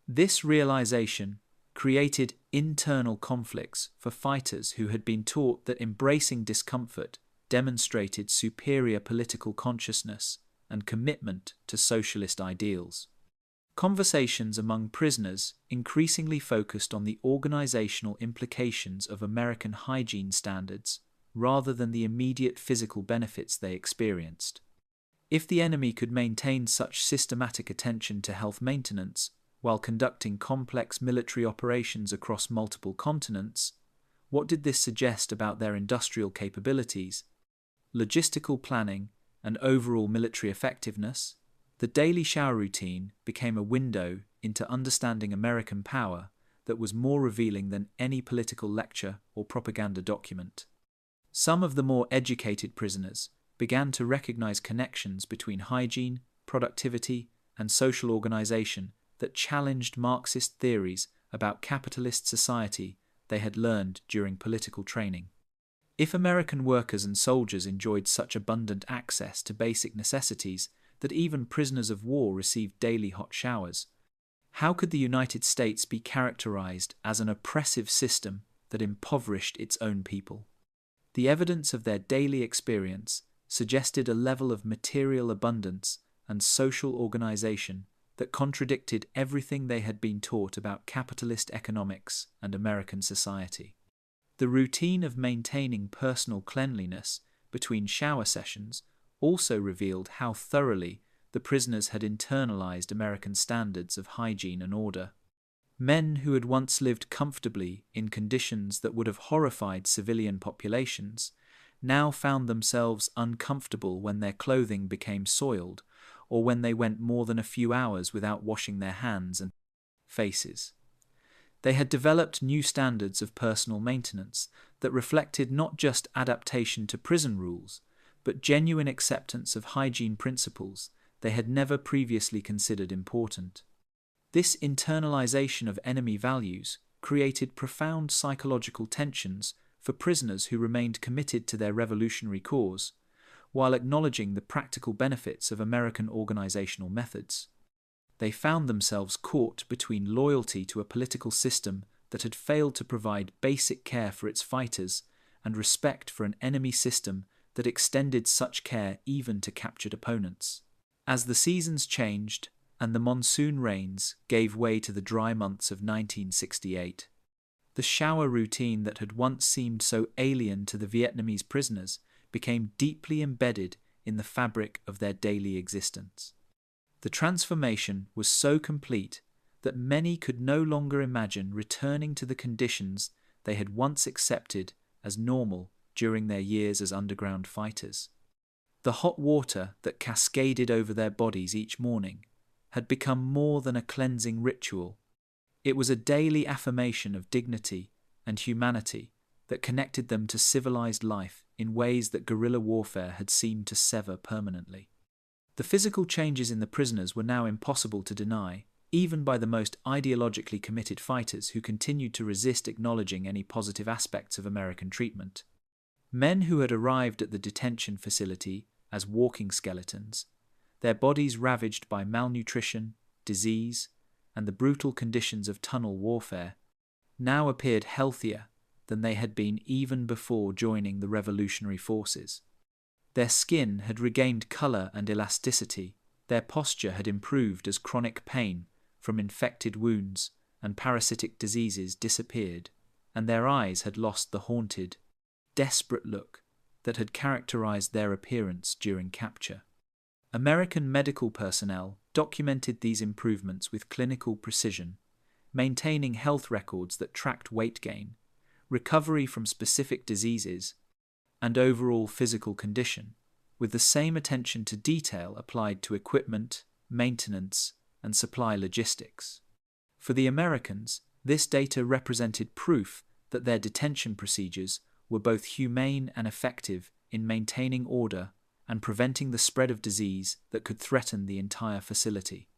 This realization created internal conflicts for fighters who had been taught that embracing discomfort demonstrated superior political consciousness and commitment to socialist ideals. Conversations among prisoners increasingly focused on the organizational implications of American hygiene standards rather than the immediate physical benefits they experienced. If the enemy could maintain such systematic attention to health maintenance while conducting complex military operations across multiple continents, what did this suggest about their industrial capabilities, logistical planning, and overall military effectiveness? The daily shower routine became a window into understanding American power that was more revealing than any political lecture or propaganda document. Some of the more educated prisoners began to recognize connections between hygiene, productivity, and social organization that challenged Marxist theories about capitalist society they had learned during political training. If American workers and soldiers enjoyed such abundant access to basic necessities that even prisoners of war received daily hot showers, how could the United States be characterized as an oppressive system that impoverished its own people? The evidence of their daily experience suggested a level of material abundance and social organization that contradicted everything they had been taught about capitalist economics and American society. The routine of maintaining personal cleanliness between shower sessions also revealed how thoroughly the prisoners had internalized American standards of hygiene and order. Men who had once lived comfortably in conditions that would have horrified civilian populations now found themselves uncomfortable when their clothing became soiled or when they went more than a few hours without washing their hands and faces. They had developed new standards of personal maintenance that reflected not just adaptation to prison rules, but genuine acceptance of hygiene principles they had never previously considered important. This internalization of enemy values created profound psychological tensions for prisoners who remained committed to their revolutionary cause, while acknowledging the practical benefits of American organizational methods. They found themselves caught between loyalty to a political system that had failed to provide basic care for its fighters and respect for an enemy system that extended such care even to captured opponents. As the seasons changed and the monsoon rains gave way to the dry months of 1968, the shower routine that had once seemed so alien to the Vietnamese prisoners became deeply embedded in the fabric of their daily existence. The transformation was so complete that many could no longer imagine returning to the conditions they had once accepted as normal during their years as underground fighters. The hot water that cascaded over their bodies each morning had become more than a cleansing ritual. It was a daily affirmation of dignity and humanity that connected them to civilized life in ways that guerrilla warfare had seemed to sever permanently. The physical changes in the prisoners were now impossible to deny, even by the most ideologically committed fighters who continued to resist acknowledging any positive aspects of American treatment. Men who had arrived at the detention facility as walking skeletons, their bodies ravaged by malnutrition, disease, and the brutal conditions of tunnel warfare, now appeared healthier than they had been even before joining the revolutionary forces. Their skin had regained color and elasticity, their posture had improved as chronic pain from infected wounds and parasitic diseases disappeared, and their eyes had lost the haunted, desperate look that had characterized their appearance during capture. American medical personnel documented these improvements with clinical precision, maintaining health records that tracked weight gain, recovery from specific diseases, and overall physical condition, with the same attention to detail applied to equipment, maintenance, and supply logistics. For the Americans, this data represented proof that their detention procedures were both humane and effective in maintaining order and preventing the spread of disease that could threaten the entire facility.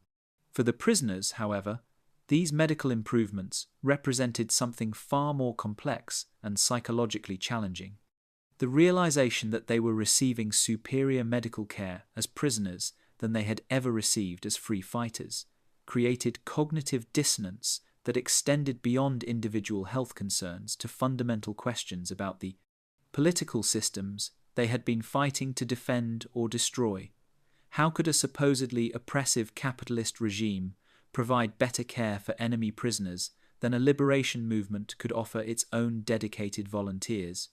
For the prisoners, however, these medical improvements represented something far more complex and psychologically challenging. The realization that they were receiving superior medical care as prisoners than they had ever received as free fighters created cognitive dissonance that extended beyond individual health concerns to fundamental questions about the political systems they had been fighting to defend or destroy. How could a supposedly oppressive capitalist regime provide better care for enemy prisoners than a liberation movement could offer its own dedicated volunteers?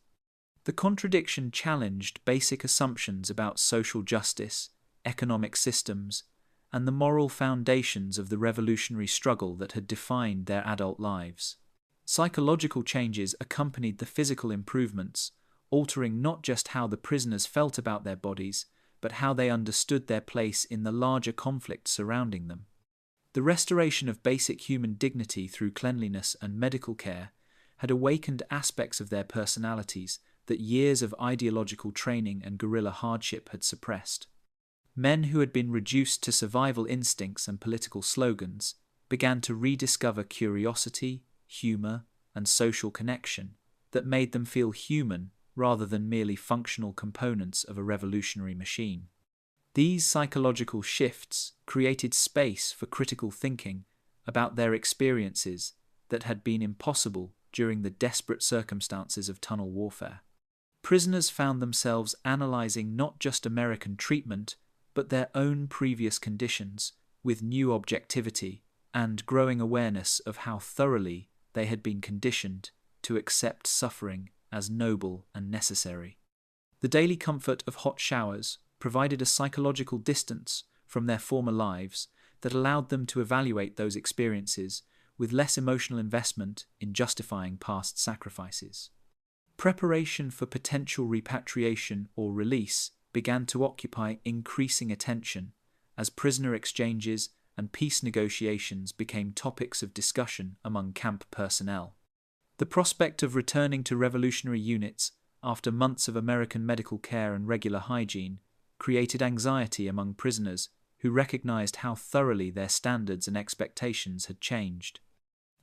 The contradiction challenged basic assumptions about social justice, economic systems, and the moral foundations of the revolutionary struggle that had defined their adult lives. Psychological changes accompanied the physical improvements, altering not just how the prisoners felt about their bodies, but how they understood their place in the larger conflict surrounding them. The restoration of basic human dignity through cleanliness and medical care had awakened aspects of their personalities that years of ideological training and guerrilla hardship had suppressed. Men who had been reduced to survival instincts and political slogans began to rediscover curiosity, humor, and social connection that made them feel human rather than merely functional components of a revolutionary machine. These psychological shifts created space for critical thinking about their experiences that had been impossible during the desperate circumstances of tunnel warfare. Prisoners found themselves analyzing not just American treatment, but their own previous conditions with new objectivity and growing awareness of how thoroughly they had been conditioned to accept suffering as noble and necessary. The daily comfort of hot showers provided a psychological distance from their former lives that allowed them to evaluate those experiences with less emotional investment in justifying past sacrifices. Preparation for potential repatriation or release began to occupy increasing attention as prisoner exchanges and peace negotiations became topics of discussion among camp personnel. The prospect of returning to revolutionary units after months of American medical care and regular hygiene created anxiety among prisoners who recognized how thoroughly their standards and expectations had changed.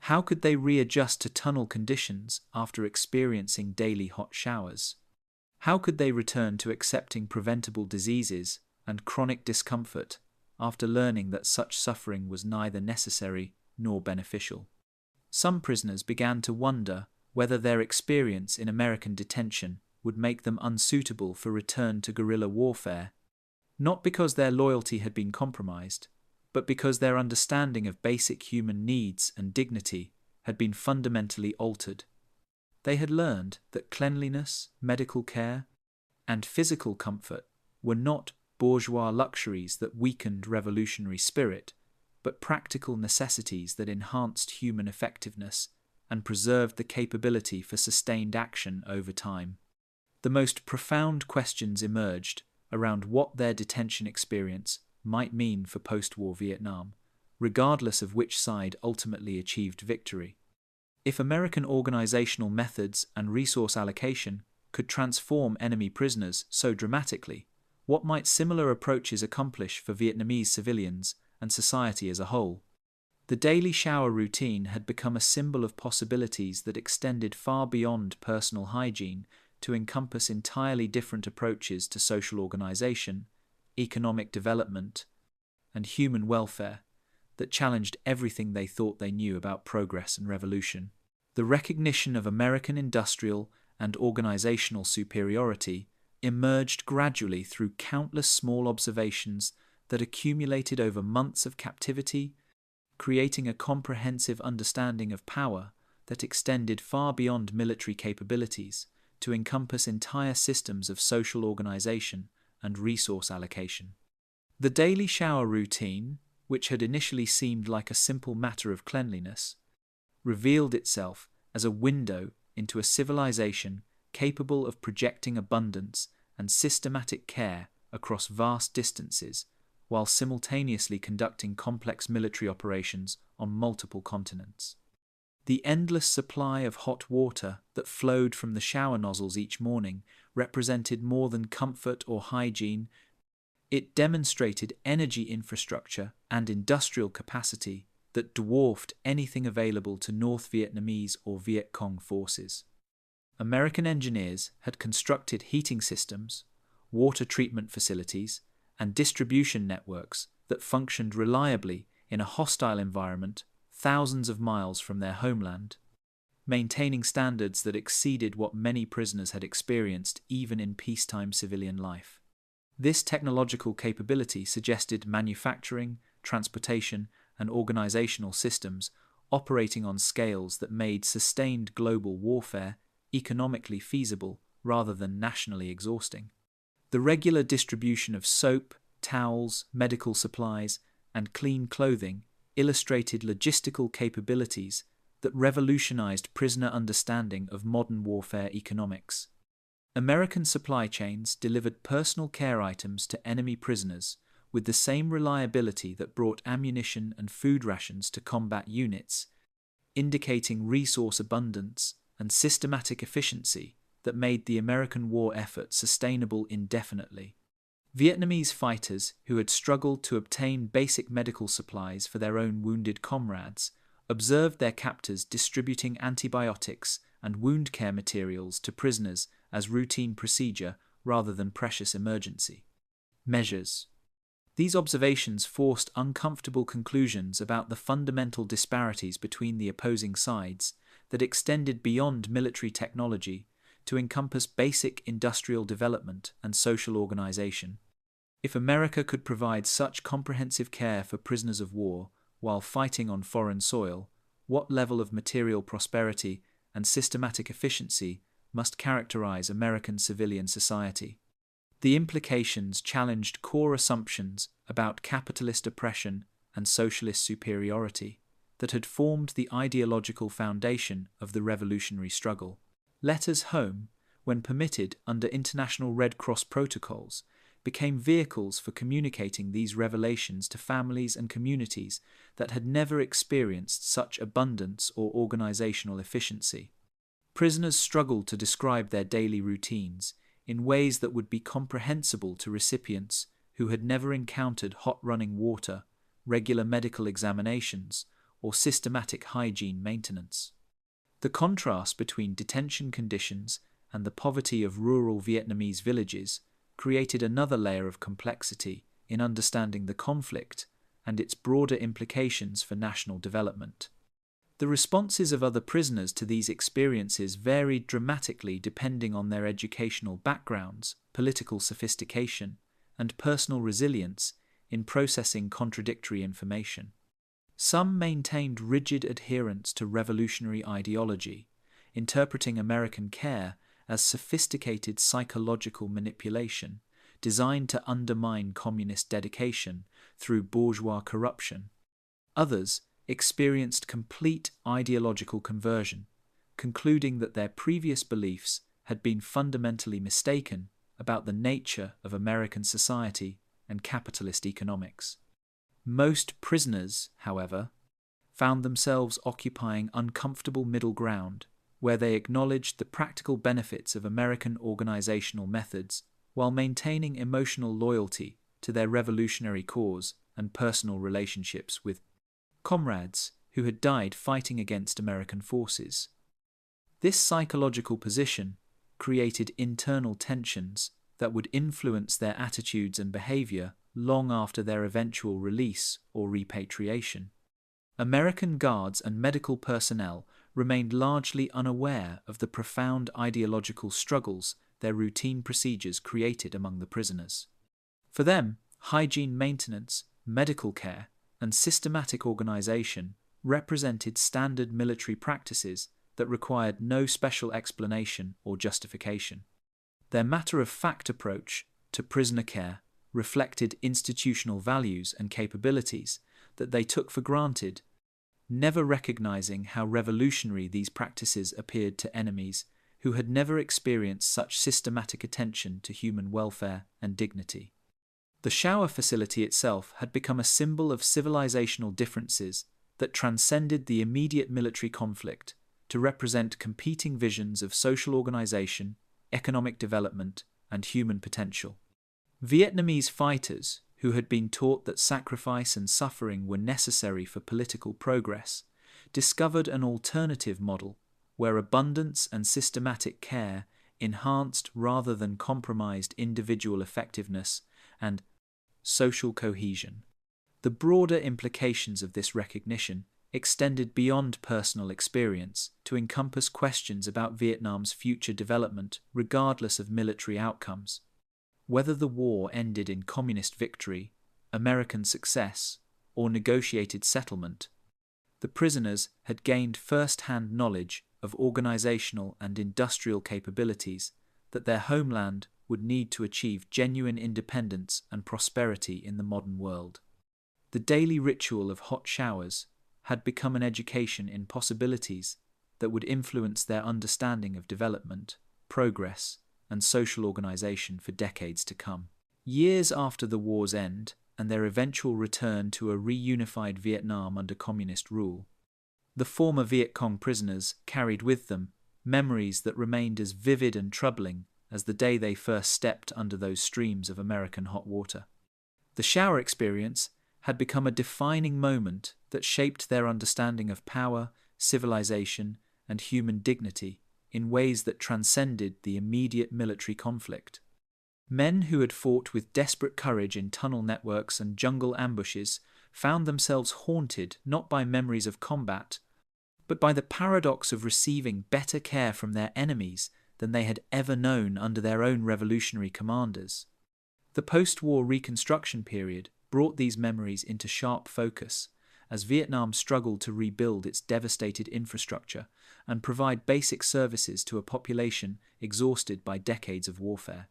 How could they readjust to tunnel conditions after experiencing daily hot showers? How could they return to accepting preventable diseases and chronic discomfort after learning that such suffering was neither necessary nor beneficial? Some prisoners began to wonder whether their experience in American detention would make them unsuitable for return to guerrilla warfare, not because their loyalty had been compromised, but because their understanding of basic human needs and dignity had been fundamentally altered. They had learned that cleanliness, medical care, and physical comfort were not bourgeois luxuries that weakened revolutionary spirit, but practical necessities that enhanced human effectiveness and preserved the capability for sustained action over time. The most profound questions emerged around what their detention experience might mean for post-war Vietnam, regardless of which side ultimately achieved victory. If American organizational methods and resource allocation could transform enemy prisoners so dramatically, what might similar approaches accomplish for Vietnamese civilians and society as a whole? The daily shower routine had become a symbol of possibilities that extended far beyond personal hygiene to encompass entirely different approaches to social organization, economic development, and human welfare that challenged everything they thought they knew about progress and revolution. The recognition of American industrial and organizational superiority emerged gradually through countless small observations that accumulated over months of captivity, creating a comprehensive understanding of power that extended far beyond military capabilities to encompass entire systems of social organization and resource allocation. The daily shower routine, which had initially seemed like a simple matter of cleanliness, revealed itself as a window into a civilization capable of projecting abundance and systematic care across vast distances while simultaneously conducting complex military operations on multiple continents. The endless supply of hot water that flowed from the shower nozzles each morning represented more than comfort or hygiene. It demonstrated energy infrastructure and industrial capacity that dwarfed anything available to North Vietnamese or Viet Cong forces. American engineers had constructed heating systems, water treatment facilities, and distribution networks that functioned reliably in a hostile environment thousands of miles from their homeland, maintaining standards that exceeded what many prisoners had experienced even in peacetime civilian life. This technological capability suggested manufacturing, transportation, and organizational systems operating on scales that made sustained global warfare economically feasible rather than nationally exhausting. The regular distribution of soap, towels, medical supplies, and clean clothing illustrated logistical capabilities that revolutionized prisoner understanding of modern warfare economics. American supply chains delivered personal care items to enemy prisoners with the same reliability that brought ammunition and food rations to combat units, indicating resource abundance and systematic efficiency that made the American war effort sustainable indefinitely. Vietnamese fighters who had struggled to obtain basic medical supplies for their own wounded comrades observed their captors distributing antibiotics and wound care materials to prisoners as routine procedure rather than precious emergency measures. These observations forced uncomfortable conclusions about the fundamental disparities between the opposing sides that extended beyond military technology to encompass basic industrial development and social organization. If America could provide such comprehensive care for prisoners of war while fighting on foreign soil, what level of material prosperity and systematic efficiency must characterize American civilian society? The implications challenged core assumptions about capitalist oppression and socialist superiority that had formed the ideological foundation of the revolutionary struggle. Letters home, when permitted under international Red Cross protocols, became vehicles for communicating these revelations to families and communities that had never experienced such abundance or organizational efficiency. Prisoners struggled to describe their daily routines in ways that would be comprehensible to recipients who had never encountered hot running water, regular medical examinations, or systematic hygiene maintenance. The contrast between detention conditions and the poverty of rural Vietnamese villages created another layer of complexity in understanding the conflict and its broader implications for national development. The responses of other prisoners to these experiences varied dramatically depending on their educational backgrounds, political sophistication, and personal resilience in processing contradictory information. Some maintained rigid adherence to revolutionary ideology, interpreting American care as sophisticated psychological manipulation designed to undermine communist dedication through bourgeois corruption. Others experienced complete ideological conversion, concluding that their previous beliefs had been fundamentally mistaken about the nature of American society and capitalist economics. Most prisoners, however, found themselves occupying uncomfortable middle ground where they acknowledged the practical benefits of American organizational methods while maintaining emotional loyalty to their revolutionary cause and personal relationships with comrades who had died fighting against American forces. This psychological position created internal tensions that would influence their attitudes and behavior long after their eventual release or repatriation. American guards and medical personnel remained largely unaware of the profound ideological struggles their routine procedures created among the prisoners. For them, hygiene maintenance, medical care, and systematic organization represented standard military practices that required no special explanation or justification. Their matter-of-fact approach to prisoner care reflected institutional values and capabilities that they took for granted, never recognizing how revolutionary these practices appeared to enemies who had never experienced such systematic attention to human welfare and dignity. The shower facility itself had become a symbol of civilizational differences that transcended the immediate military conflict to represent competing visions of social organization, economic development, and human potential. Vietnamese fighters, who had been taught that sacrifice and suffering were necessary for political progress, discovered an alternative model where abundance and systematic care enhanced rather than compromised individual effectiveness and social cohesion. The broader implications of this recognition extended beyond personal experience to encompass questions about Vietnam's future development regardless of military outcomes. Whether the war ended in communist victory, American success, or negotiated settlement, the prisoners had gained first-hand knowledge of organizational and industrial capabilities that their homeland would need to achieve genuine independence and prosperity in the modern world. The daily ritual of hot showers had become an education in possibilities that would influence their understanding of development, progress, and social organization for decades to come. Years after the war's end and their eventual return to a reunified Vietnam under communist rule, the former Viet Cong prisoners carried with them memories that remained as vivid and troubling as the day they first stepped under those streams of American hot water. The shower experience had become a defining moment that shaped their understanding of power, civilization, and human dignity in ways that transcended the immediate military conflict. Men who had fought with desperate courage in tunnel networks and jungle ambushes found themselves haunted not by memories of combat, but by the paradox of receiving better care from their enemies than they had ever known under their own revolutionary commanders. The post-war Reconstruction period brought these memories into sharp focus as Vietnam struggled to rebuild its devastated infrastructure and provide basic services to a population exhausted by decades of warfare.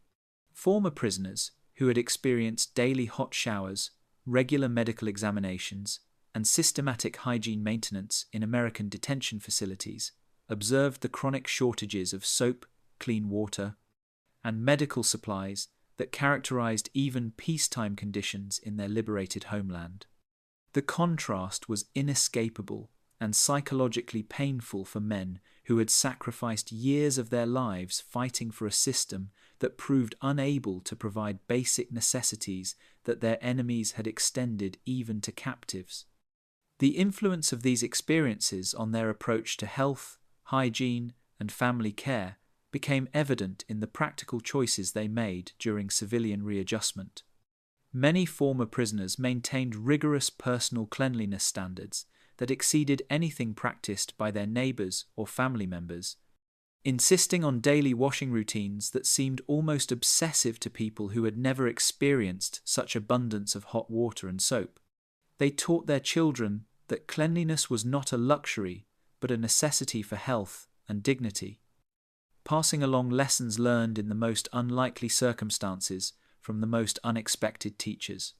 Former prisoners who had experienced daily hot showers, regular medical examinations, and systematic hygiene maintenance in American detention facilities observed the chronic shortages of soap, clean water, and medical supplies that characterized even peacetime conditions in their liberated homeland. The contrast was inescapable and psychologically painful for men who had sacrificed years of their lives fighting for a system that proved unable to provide basic necessities that their enemies had extended even to captives. The influence of these experiences on their approach to health, hygiene, and family care became evident in the practical choices they made during civilian readjustment. Many former prisoners maintained rigorous personal cleanliness standards that exceeded anything practiced by their neighbors or family members, insisting on daily washing routines that seemed almost obsessive to people who had never experienced such abundance of hot water and soap. They taught their children that cleanliness was not a luxury, but a necessity for health and dignity, passing along lessons learned in the most unlikely circumstances from the most unexpected teachers.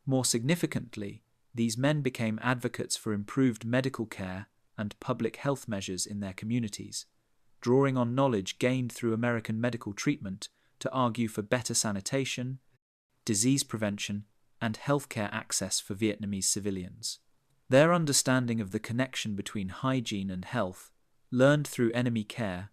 More significantly, these men became advocates for improved medical care and public health measures in their communities, drawing on knowledge gained through American medical treatment to argue for better sanitation, disease prevention, and healthcare access for Vietnamese civilians. Their understanding of the connection between hygiene and health, learned through enemy care,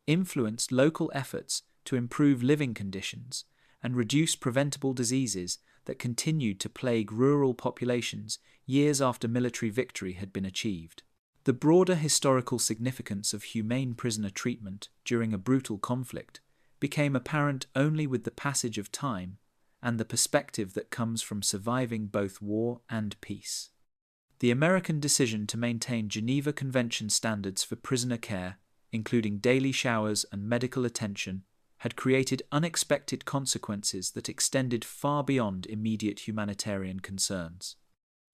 influenced local efforts to improve living conditions and reduce preventable diseases that continued to plague rural populations years after military victory had been achieved. The broader historical significance of humane prisoner treatment during a brutal conflict became apparent only with the passage of time and the perspective that comes from surviving both war and peace. The American decision to maintain Geneva Convention standards for prisoner care, including daily showers and medical attention, had created unexpected consequences that extended far beyond immediate humanitarian concerns.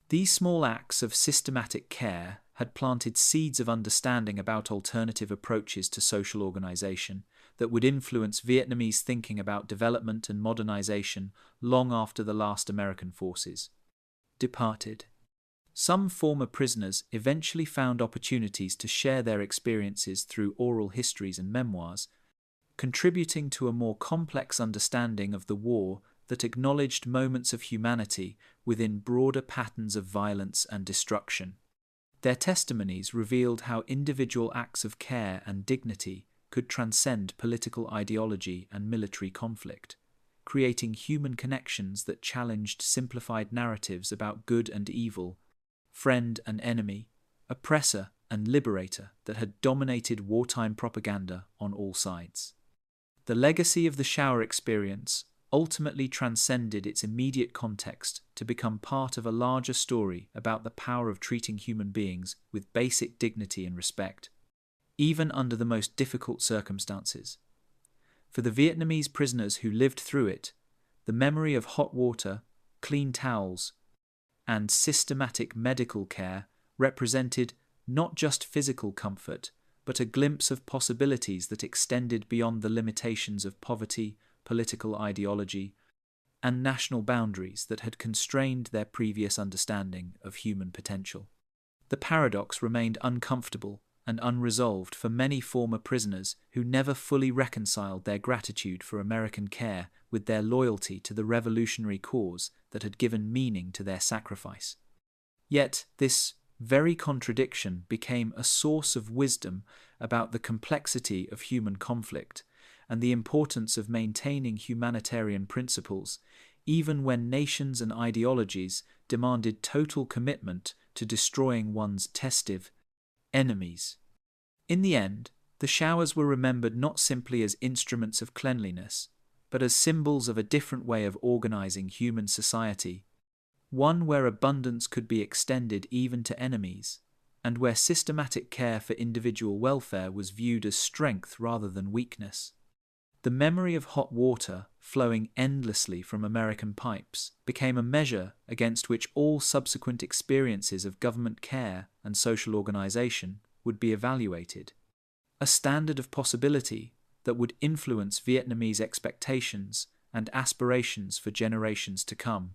These small acts of systematic care had planted seeds of understanding about alternative approaches to social organization that would influence Vietnamese thinking about development and modernization long after the last American forces departed. Some former prisoners eventually found opportunities to share their experiences through oral histories and memoirs, contributing to a more complex understanding of the war that acknowledged moments of humanity within broader patterns of violence and destruction. Their testimonies revealed how individual acts of care and dignity could transcend political ideology and military conflict, creating human connections that challenged simplified narratives about good and evil, friend and enemy, oppressor and liberator that had dominated wartime propaganda on all sides. The legacy of the shower experience ultimately transcended its immediate context to become part of a larger story about the power of treating human beings with basic dignity and respect, even under the most difficult circumstances. For the Vietnamese prisoners who lived through it, the memory of hot water, clean towels, and systematic medical care represented not just physical comfort, but a glimpse of possibilities that extended beyond the limitations of poverty, political ideology, and national boundaries that had constrained their previous understanding of human potential. The paradox remained uncomfortable and unresolved for many former prisoners who never fully reconciled their gratitude for American care with their loyalty to the revolutionary cause that had given meaning to their sacrifice. Yet this very contradiction became a source of wisdom about the complexity of human conflict and the importance of maintaining humanitarian principles, even when nations and ideologies demanded total commitment to destroying one's testive enemies. In the end, the showers were remembered not simply as instruments of cleanliness, but as symbols of a different way of organizing human society, one where abundance could be extended even to enemies, and where systematic care for individual welfare was viewed as strength rather than weakness. The memory of hot water flowing endlessly from American pipes became a measure against which all subsequent experiences of government care and social organization would be evaluated, a standard of possibility that would influence Vietnamese expectations and aspirations for generations to come.